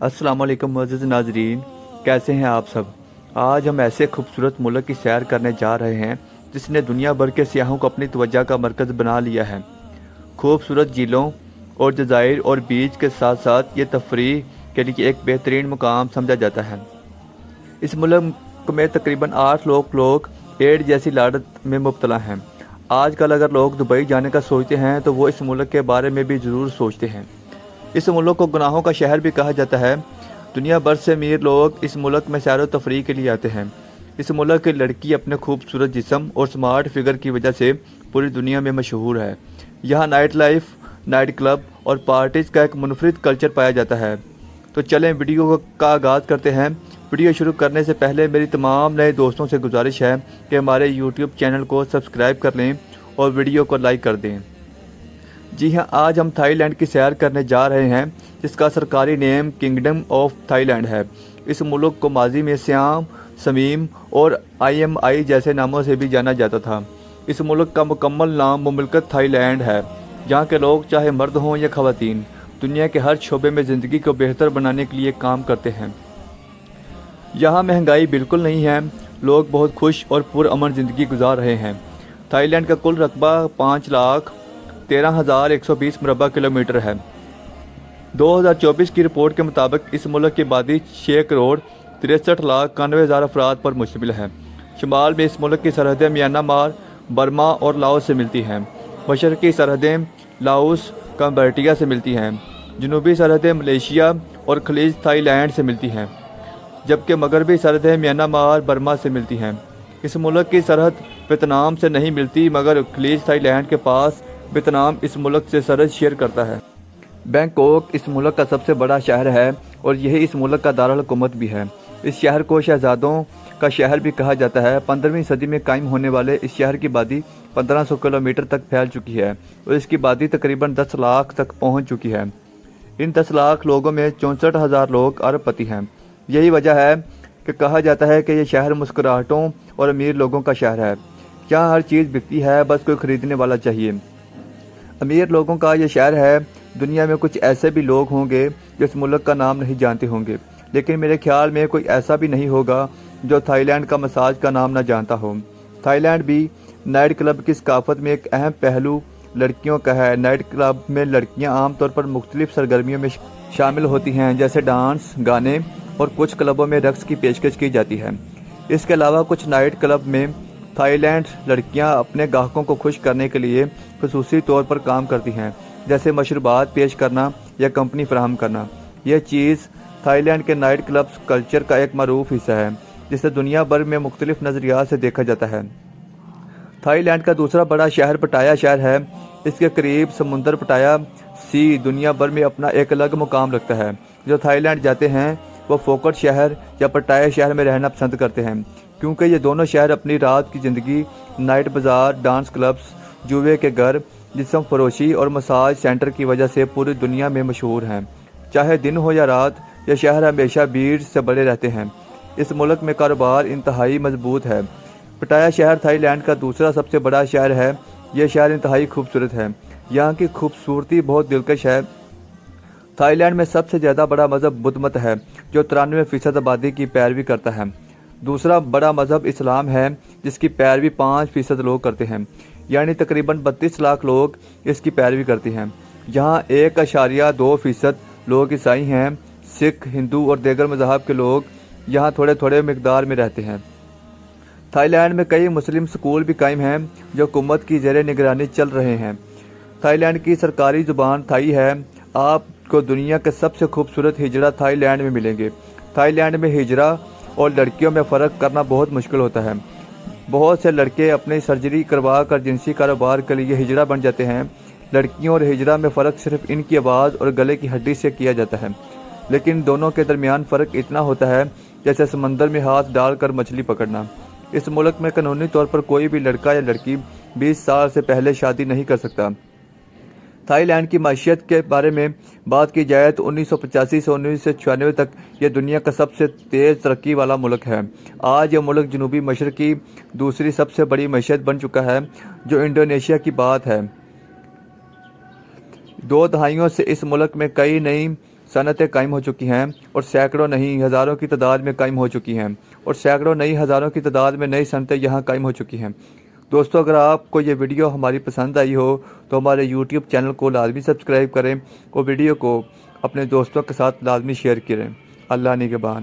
अस्सलाम वालेकुम मुअज़्ज़िज़ नाज़रीन, कैसे हैं आप सब। आज हम ऐसे खूबसूरत मुल्क की सैर करने जा रहे हैं जिसने दुनिया भर के सियाहों को अपनी तवज्जो का मरकज़ बना लिया है। खूबसूरत झीलों और जज़ाइर और बीच के साथ साथ ये तफरीह के लिए एक बेहतरीन मुकाम समझा जाता है। इस मुल्क में तकरीबन 8 लोग एड्स जैसी लानत में मुब्तला हैं। आजकल अगर लोग दुबई जाने का सोचते हैं तो वो इस मुल्क के बारे में भी ज़रूर सोचते हैं। इस मुल्क को गुनाहों का शहर भी कहा जाता है। दुनिया भर से अमीर लोग इस मुल्क में सैर व तफरीह के लिए आते हैं। इस मुल्क की लड़की अपने खूबसूरत जिस्म और स्मार्ट फिगर की वजह से पूरी दुनिया में मशहूर है। यहाँ नाइट लाइफ, नाइट क्लब और पार्टीज़ का एक मुनफरिद कल्चर पाया जाता है। तो चलें वीडियो का आगाज़ करते हैं। वीडियो शुरू करने से पहले मेरी तमाम नए दोस्तों से गुजारिश है कि हमारे यूट्यूब चैनल को सब्सक्राइब कर लें और वीडियो को लाइक कर दें। जी हाँ, आज हम थाईलैंड की सैर करने जा रहे हैं जिसका सरकारी नेम किंगडम ऑफ थाईलैंड है। इस मुल्क को माजी में सियाम, समीम और IMI जैसे नामों से भी जाना जाता था। इस मुल्क का मुकम्मल नाम मुमलकत थाईलैंड है। यहाँ के लोग चाहे मर्द हों या ख़वातीन दुनिया के हर शोबे में ज़िंदगी को बेहतर बनाने के लिए काम करते हैं। यहाँ महंगाई बिल्कुल नहीं है, लोग बहुत खुश और पुरअमन ज़िंदगी गुजार रहे हैं। थाईलैंड का कुल रकबा 5,13,120 मुरबा किलोमीटर है। 2024 की रिपोर्ट के मुताबिक इस मुल्क की आबादी 6,63,91,000 अफराद पर मुश्तमिल है। शुमाल में इस मुल्क की सरहदें म्यांमार, बर्मा और लाओस से मिलती हैं। मशरक़ी सरहदें लाओस, कंबोडिया से मिलती हैं। जनूबी सरहदें मलेशिया और खलीज थाईलैंड से मिलती हैं, जबकि मगरबी सरहदें म्यांमार, बर्मा से मिलती हैं। इस मुल्क की सरहद वियतनाम से नहीं मिलती, मगर खलीज थाईलैंड के पास वियतनाम इस मुल्क से सरहद शेयर करता है। बैंकॉक इस मुल्क का सबसे बड़ा शहर है और यही इस मुल्क का दारुल हुकूमत भी है। इस शहर को शहजादों का शहर भी कहा जाता है। 15वीं सदी में कायम होने वाले इस शहर की आबादी 1500 किलोमीटर तक फैल चुकी है और इसकी आबादी तकरीबन 10 लाख तक पहुंच चुकी है। इन 10 लाख लोगों में 64,000 लोग अरबपति हैं। यही वजह है कि कहा जाता है कि यह शहर मुस्कुराहटों और अमीर लोगों का शहर है। यहाँ हर चीज़ बिकती है, बस कोई ख़रीदने वाला चाहिए। अमीर लोगों का यह शहर है। दुनिया में कुछ ऐसे भी लोग होंगे जो इस मुल्क का नाम नहीं जानते होंगे, लेकिन मेरे ख्याल में कोई ऐसा भी नहीं होगा जो थाईलैंड का मसाज का नाम ना जानता हो। थाईलैंड भी नाइट क्लब की सकाफत में एक अहम पहलू लड़कियों का है। नाइट क्लब में लड़कियां आमतौर पर मुख्तलिफ सरगर्मियों में शामिल होती हैं, जैसे डांस, गाने और कुछ क्लबों में रक्स की पेशकश की जाती है। इसके अलावा कुछ नाइट क्लब में थाईलैंड लड़कियां अपने ग्राहकों को खुश करने के लिए खसूसी तौर पर काम करती हैं, जैसे मशरूबात पेश करना या कंपनी फराहम करना। यह चीज़ थाईलैंड के नाइट क्लब्स कल्चर का एक मरूफ हिस्सा है जिसे दुनिया भर में मुख्तलिफ नज़रियात से देखा जाता है। थाईलैंड का दूसरा बड़ा शहर पटाया शहर है। इसके करीब समुंदर पटाया सी दुनिया भर में अपना एक अलग मुकाम रखता है। जो थाईलैंड जाते हैं वो फोकट शहर या पटाया शहर में रहना पसंद करते हैं, क्योंकि ये दोनों शहर अपनी रात की ज़िंदगी, नाइट बाज़ार, डांस क्लब्स, जुए के घर, जिस्म फरोशी और मसाज सेंटर की वजह से पूरी दुनिया में मशहूर हैं। चाहे दिन हो या रात, यह शहर हमेशा भीड़ से भरे रहते हैं। इस मुल्क में कारोबार इंतहाई मजबूत है। पटाया शहर थाईलैंड का दूसरा सबसे बड़ा शहर है। यह शहर इंतहाई खूबसूरत है। यहाँ की खूबसूरती बहुत दिलकश है। थाईलैंड में सबसे ज़्यादा बड़ा मज़हब बुद्ध मत है, जो 93% आबादी की पैरवी करता है। दूसरा बड़ा मज़हब इस्लाम है, जिसकी पैरवी 5% लोग करते हैं, यानी तकरीबन 32 लाख लोग इसकी पैरवी करते हैं। यहाँ 1.2% लोग ईसाई हैं। सिख, हिंदू और दीगर मज़हब के लोग यहाँ थोड़े थोड़े मिकदार में रहते हैं। थाईलैंड में कई मुस्लिम स्कूल भी कायम हैं जो हुकूमत की ज़ेर निगरानी चल रहे हैं। थाईलैंड की सरकारी ज़ुबान थाई है। आपको दुनिया के सबसे खूबसूरत हिजड़ा थाईलैंड में मिलेंगे। थाईलैंड में हिजड़ा और लड़कियों में फ़र्क करना बहुत मुश्किल होता है। बहुत से लड़के अपनी सर्जरी करवा कर जिनसी कारोबार के लिए हिजड़ा बन जाते हैं। लड़कियों और हिजड़ा में फ़र्क सिर्फ इनकी आवाज़ और गले की हड्डी से किया जाता है, लेकिन दोनों के दरमियान फ़र्क इतना होता है जैसे समंदर में हाथ डालकर मछली पकड़ना। इस मुल्क में कानूनी तौर पर कोई भी लड़का या लड़की 20 साल से पहले शादी नहीं कर सकता। थाईलैंड की माशियत के बारे में बात की जाए तो 1985 से 1996 तक यह दुनिया का सबसे तेज़ तरक्की वाला मुल्क है। आज यह मुल्क जनूबी मशरक़ की दूसरी सबसे बड़ी मईशत बन चुका है, जो इंडोनेशिया की बात है। 2 दहाइयों से इस मुल्क में कई नई صنعتیں قائم ہو چکی ہیں اور سینکڑوں نہیں ہزاروں کی تعداد میں قائم ہو چکی ہیں، اور سینکڑوں نہیں ہزاروں کی تعداد میں نئی صنعتیں یہاں قائم ہو چکی ہیں۔ دوستو، اگر آپ کو یہ ویڈیو ہماری پسند آئی ہو تو ہمارے یوٹیوب چینل کو لازمی سبسکرائب کریں اور ویڈیو کو اپنے دوستوں کے ساتھ لازمی شیئر کریں۔ اللہ نگہبان۔